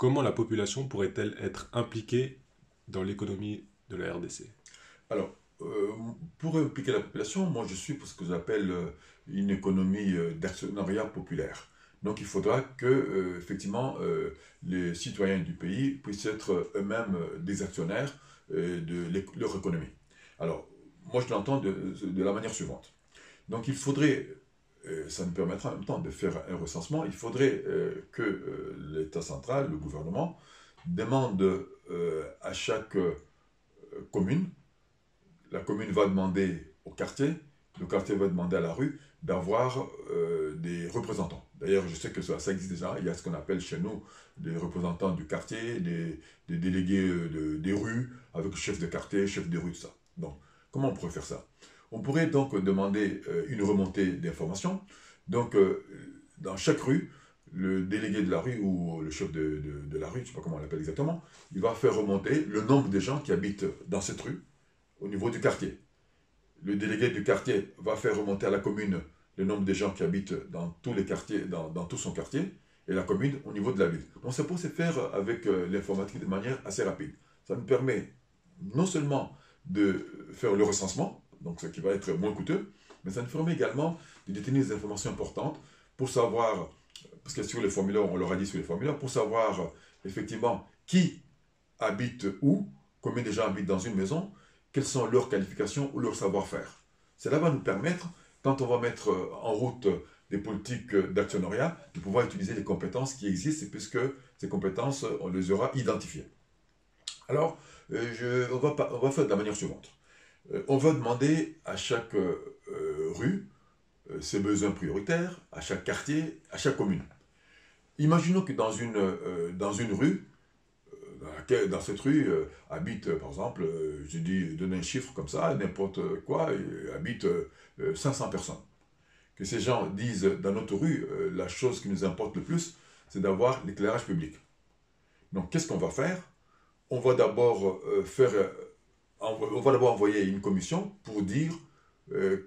Comment la population pourrait-elle être impliquée dans l'économie de la RDC? Alors, euh, pour impliquer la population, moi je suis pour ce que j'appelle une économie d'actionnariat populaire. Donc il faudra que, effectivement, les citoyens du pays puissent être eux-mêmes des actionnaires de leur économie. Alors, moi je l'entends de la manière suivante. Donc il faudrait, ça nous permettra en même temps de faire un recensement, il faudrait que l'État central, le gouvernement, demande à chaque commune. La commune va demander au quartier, le quartier va demander à la rue d'avoir des représentants. D'ailleurs, je sais que ça existe déjà. Il y a ce qu'on appelle chez nous des représentants du quartier, des délégués des rues, avec le chef de quartier, chef de rue, tout ça. Donc, comment on pourrait faire ça? On pourrait donc demander une remontée d'informations. Donc, dans chaque rue, le délégué de la rue ou le chef de la rue, je ne sais pas comment on l'appelle exactement, il va faire remonter le nombre de gens qui habitent dans cette rue au niveau du quartier. Le délégué du quartier va faire remonter à la commune le nombre de gens qui habitent dans tous les quartiers, dans tout son quartier, et la commune au niveau de la ville. Donc ça peut se faire avec l'informatique de manière assez rapide. Ça nous permet non seulement de faire le recensement, donc ce qui va être moins coûteux, mais ça nous permet également de détenir des informations importantes pour savoir, parce que sur les formulaires, on leur a dit sur les formulaires, pour savoir effectivement qui habite où, combien de gens habitent dans une maison, quelles sont leurs qualifications ou leur savoir-faire. Cela va nous permettre, quand on va mettre en route des politiques d'actionnariat, de pouvoir utiliser les compétences qui existent, puisque ces compétences, on les aura identifiées. Alors, on va faire de la manière suivante. On va demander à chaque rue ses besoins prioritaires, à chaque quartier, à chaque commune. Imaginons que dans une rue, dans cette rue habite, par exemple, je dis, donne un chiffre comme ça, n'importe quoi, habite 500 personnes. Que ces gens disent dans notre rue, la chose qui nous importe le plus, c'est d'avoir l'éclairage public. Donc, qu'est-ce qu'on va faire? On va d'abord on va d'abord envoyer une commission pour dire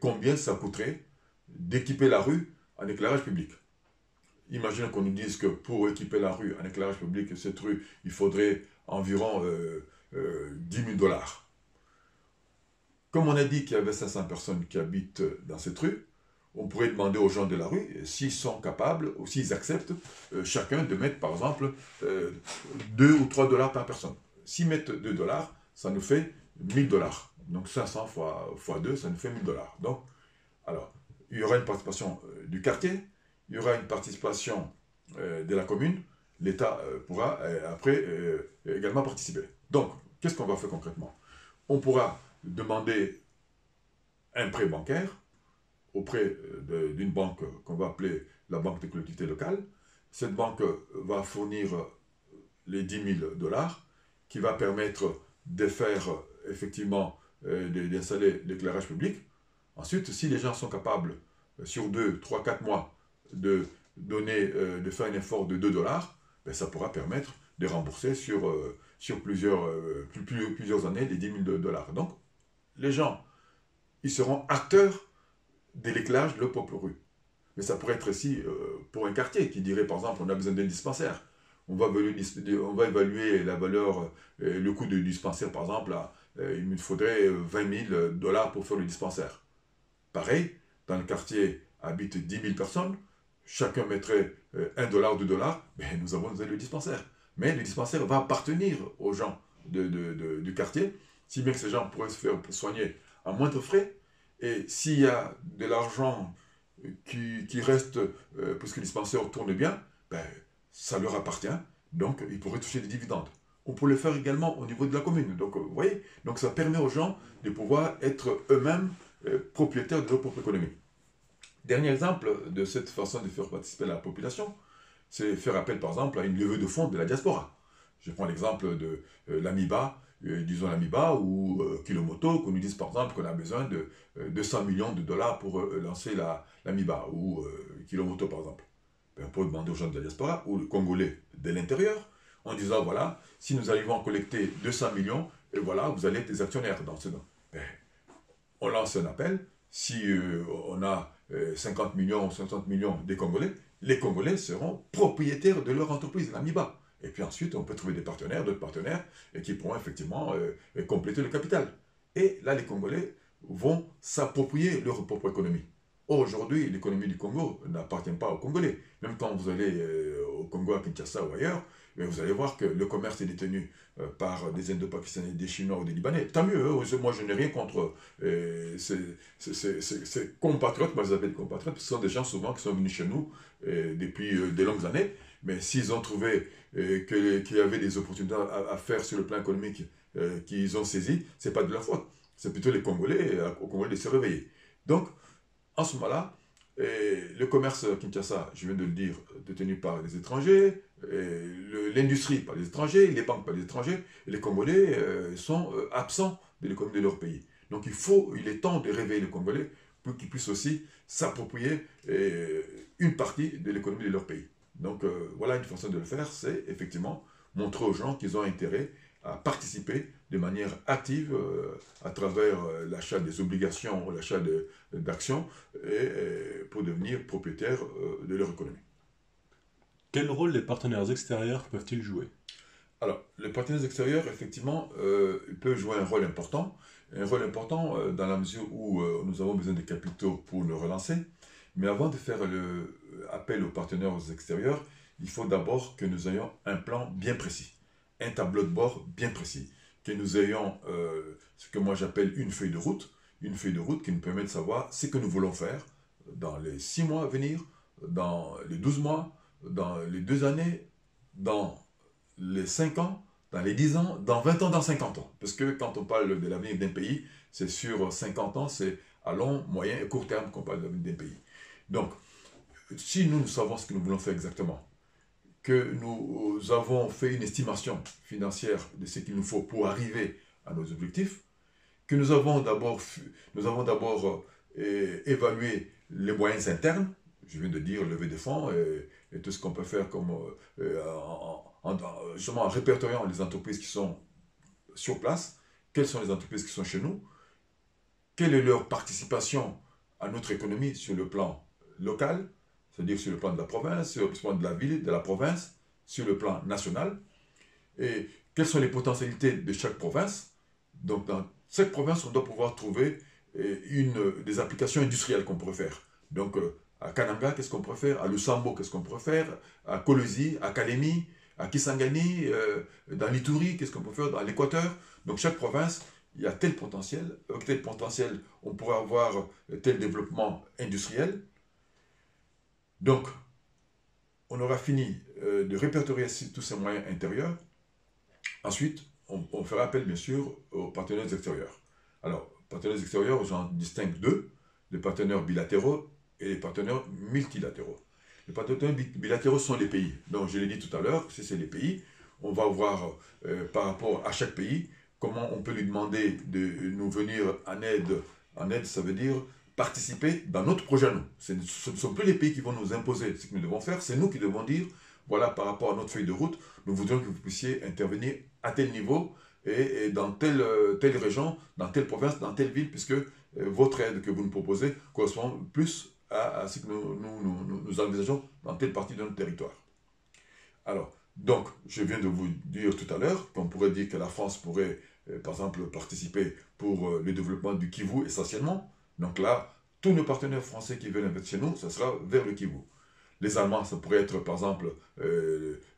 combien ça coûterait d'équiper la rue en éclairage public. Imaginez qu'on nous dise que pour équiper la rue en éclairage public, cette rue, il faudrait environ 10 000 dollars. Comme on a dit qu'il y avait 500 personnes qui habitent dans cette rue, on pourrait demander aux gens de la rue s'ils sont capables ou s'ils acceptent chacun de mettre par exemple 2 ou 3 dollars par personne. S'ils mettent 2 dollars, ça nous fait 1000 dollars. Donc 500 fois 2, ça nous fait 1000 dollars. Donc, alors, il y aura une participation du quartier, il y aura une participation de la commune, l'État pourra après également participer. Donc, qu'est-ce qu'on va faire concrètement? On pourra demander un prêt bancaire auprès d'une banque qu'on va appeler la Banque des collectivités locales. Cette banque va fournir les 10 000 dollars qui va permettre de faire effectivement d'installer l'éclairage public. Ensuite, si les gens sont capables sur 2, 3, 4 mois de faire un effort de 2 dollars, ben, ça pourra permettre de rembourser sur plusieurs années les 10 000 dollars. Donc, les gens, ils seront acteurs de l'éclairage de leur propre rue. Mais ça pourrait être aussi pour un quartier qui dirait, par exemple, on a besoin d'un dispensaire. On va évaluer la valeur, le coût du dispensaire, par exemple, il me faudrait 20 000 dollars pour faire le dispensaire. Pareil, dans le quartier habitent 10 000 personnes, chacun mettrait 1 dollar, 2 dollars, ben nous avons le dispensaire. Mais le dispensaire va appartenir aux gens du quartier, si bien que ces gens pourraient se faire soigner à moindre frais. Et s'il y a de l'argent qui reste, puisque le dispensaire tourne bien, ben, ça leur appartient, donc ils pourraient toucher des dividendes. On peut le faire également au niveau de la commune. Donc, vous voyez, donc ça permet aux gens de pouvoir être eux-mêmes propriétaires de leur propre économie. Dernier exemple de cette façon de faire participer la population, c'est faire appel par exemple à une levée de fonds de la diaspora. Je prends l'exemple de l'AMIBA, disons l'AMIBA ou Kilomoto, qu'on nous dise par exemple qu'on a besoin de 200 millions de dollars pour lancer l'AMIBA ou Kilomoto par exemple. Ben, on peut demander aux gens de la diaspora ou les Congolais de l'intérieur en disant voilà, si nous arrivons à collecter 200 millions, et voilà, vous allez être des actionnaires dans ce don. Ben, on lance un appel, si on a 50 millions ou 60 millions des Congolais, les Congolais seront propriétaires de leur entreprise, l'AMIBA. Et puis ensuite, on peut trouver des partenaires, d'autres partenaires, et qui pourront effectivement compléter le capital. Et là, les Congolais vont s'approprier leur propre économie. Aujourd'hui, l'économie du Congo n'appartient pas aux Congolais. Même quand vous allez au Congo, à Kinshasa ou ailleurs, mais vous allez voir que le commerce est détenu par des Indo-Pakistanais, des Chinois ou des Libanais. Tant mieux, moi je n'ai rien contre ces compatriotes, moi je les appelle compatriotes, parce que ce sont des gens souvent qui sont venus chez nous depuis des longues années, mais s'ils ont trouvé qu'il y avait des opportunités à faire sur le plan économique qu'ils ont saisi, ce n'est pas de leur faute. C'est plutôt les Congolais, aux Congolais de se réveiller. Donc, en ce moment-là, le commerce Kinshasa, je viens de le dire, détenu par les étrangers, l'industrie par les étrangers, les banques par les étrangers, et les Congolais sont absents de l'économie de leur pays. Donc il est temps de réveiller les Congolais pour qu'ils puissent aussi s'approprier une partie de l'économie de leur pays. Donc voilà une façon de le faire, c'est effectivement montrer aux gens qu'ils ont intérêt à participer de manière active à travers l'achat des obligations, l'achat d'actions, pour devenir propriétaires de leur économie. Quel rôle les partenaires extérieurs peuvent-ils jouer? Alors, les partenaires extérieurs, effectivement, ils peuvent jouer un rôle important dans la mesure où nous avons besoin de capitaux pour nous relancer. Mais avant de faire appel aux partenaires extérieurs, il faut d'abord que nous ayons un plan bien précis, un tableau de bord bien précis, que nous ayons ce que moi j'appelle une feuille de route qui nous permet de savoir ce que nous voulons faire dans les 6 mois à venir, dans les 12 mois, dans les 2 années, dans les 5 ans, dans les 10 ans, dans 20 ans, dans 50 ans. Parce que quand on parle de l'avenir d'un pays, c'est sur 50 ans, c'est à long, moyen et court terme qu'on parle de l'avenir d'un pays. Donc, si nous savons ce que nous voulons faire exactement, que nous avons fait une estimation financière de ce qu'il nous faut pour arriver à nos objectifs, que nous avons d'abord évalué les moyens internes, je viens de dire lever des fonds et tout ce qu'on peut faire comme justement en répertoriant les entreprises qui sont sur place, quelles sont les entreprises qui sont chez nous, quelle est leur participation à notre économie sur le plan local, c'est-à-dire sur le plan de la province, sur le plan de la ville, de la province, sur le plan national, et quelles sont les potentialités de chaque province. Donc dans chaque province, on doit pouvoir trouver des applications industrielles qu'on pourrait faire. Donc à Kananga, qu'est-ce qu'on pourrait faire? À Lusambo, qu'est-ce qu'on pourrait faire? À Kolwezi, à Kalemi, à Kisangani, dans l'Ituri, qu'est-ce qu'on peut faire? Dans l'Équateur. Donc chaque province, il y a tel potentiel. Avec tel potentiel, on pourrait avoir tel développement industriel. Donc, on aura fini de répertorier tous ces moyens intérieurs. Ensuite, on fera appel, bien sûr, aux partenaires extérieurs. Alors, partenaires extérieurs, j'en distingue deux, les partenaires bilatéraux et les partenaires multilatéraux. Les partenaires bilatéraux sont les pays. Donc, je l'ai dit tout à l'heure, si c'est les pays, on va voir par rapport à chaque pays comment on peut lui demander de nous venir en aide. En aide, ça veut dire participer dans notre projet à nous. Ce ne sont plus les pays qui vont nous imposer ce que nous devons faire, c'est nous qui devons dire, voilà, par rapport à notre feuille de route, nous voudrions que vous puissiez intervenir à tel niveau et dans telle région, dans telle province, dans telle ville, puisque votre aide que vous nous proposez correspond plus à ce que nous envisageons dans telle partie de notre territoire. Alors, donc, je viens de vous dire tout à l'heure qu'on pourrait dire que la France pourrait, par exemple, participer pour le développement du Kivu essentiellement. Donc là, tous nos partenaires français qui veulent investir chez nous, ça sera vers le Kivu. Les Allemands, ça pourrait être, par exemple,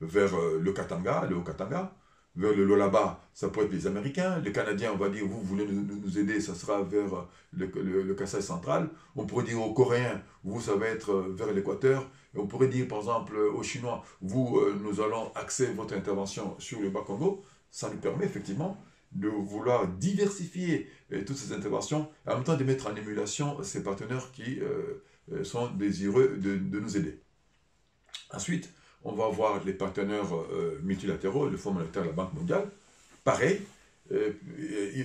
vers le Katanga, le Haut-Katanga. Vers le Lualaba, ça pourrait être les Américains. Les Canadiens, on va dire, vous voulez nous aider, ça sera vers le Kasaï central. On pourrait dire aux Coréens, vous, ça va être vers l'Équateur. Et on pourrait dire, par exemple, aux Chinois, vous, nous allons axer votre intervention sur le Bas-Congo. Ça nous permet effectivement de vouloir diversifier toutes ces interventions et en même temps de mettre en émulation ces partenaires qui sont désireux de nous aider. Ensuite, on va voir les partenaires multilatéraux, le Fonds monétaire et la Banque mondiale. Pareil,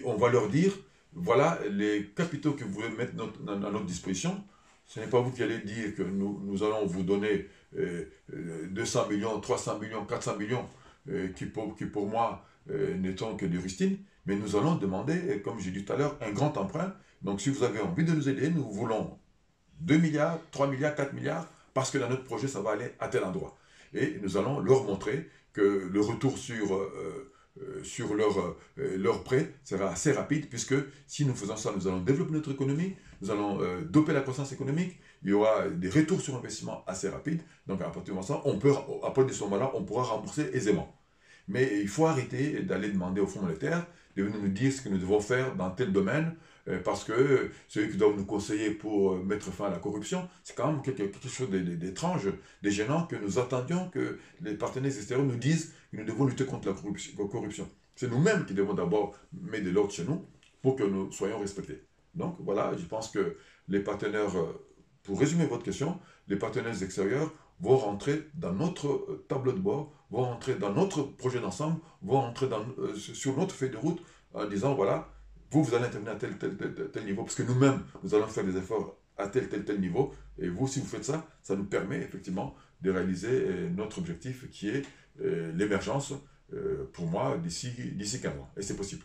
on va leur dire, voilà les capitaux que vous voulez mettre à notre disposition. Ce n'est pas vous qui allez dire que nous allons vous donner 200 millions, 300 millions, 400 millions, qui pour moi n'étant que des rustines, mais nous allons demander, comme j'ai dit tout à l'heure, un grand emprunt. Donc si vous avez envie de nous aider, nous voulons 2 milliards, 3 milliards, 4 milliards, parce que dans notre projet, ça va aller à tel endroit. Et nous allons leur montrer que le retour sur leur prêt sera assez rapide, puisque si nous faisons ça, nous allons développer notre économie, nous allons doper la croissance économique, il y aura des retours sur investissement assez rapides. Donc à partir de ça, à partir de ce moment-là, on pourra rembourser aisément. Mais il faut arrêter d'aller demander au Fonds monétaire de venir nous dire ce que nous devons faire dans tel domaine, parce que ceux qui doivent nous conseiller pour mettre fin à la corruption, c'est quand même quelque chose d'étrange, de gênant, que nous attendions que les partenaires extérieurs nous disent que nous devons lutter contre la corruption. C'est nous-mêmes qui devons d'abord mettre de l'ordre chez nous pour que nous soyons respectés. Donc voilà, je pense que les partenaires, pour résumer votre question, les partenaires extérieurs vont rentrer dans notre tableau de bord, vont rentrer dans notre projet d'ensemble, vont rentrer sur notre feuille de route en disant, voilà, vous allez intervenir à tel niveau, parce que nous-mêmes, nous allons faire des efforts à tel niveau, et vous, si vous faites ça, ça nous permet effectivement de réaliser notre objectif qui est l'émergence, pour moi, d'ici 15 ans. Et c'est possible.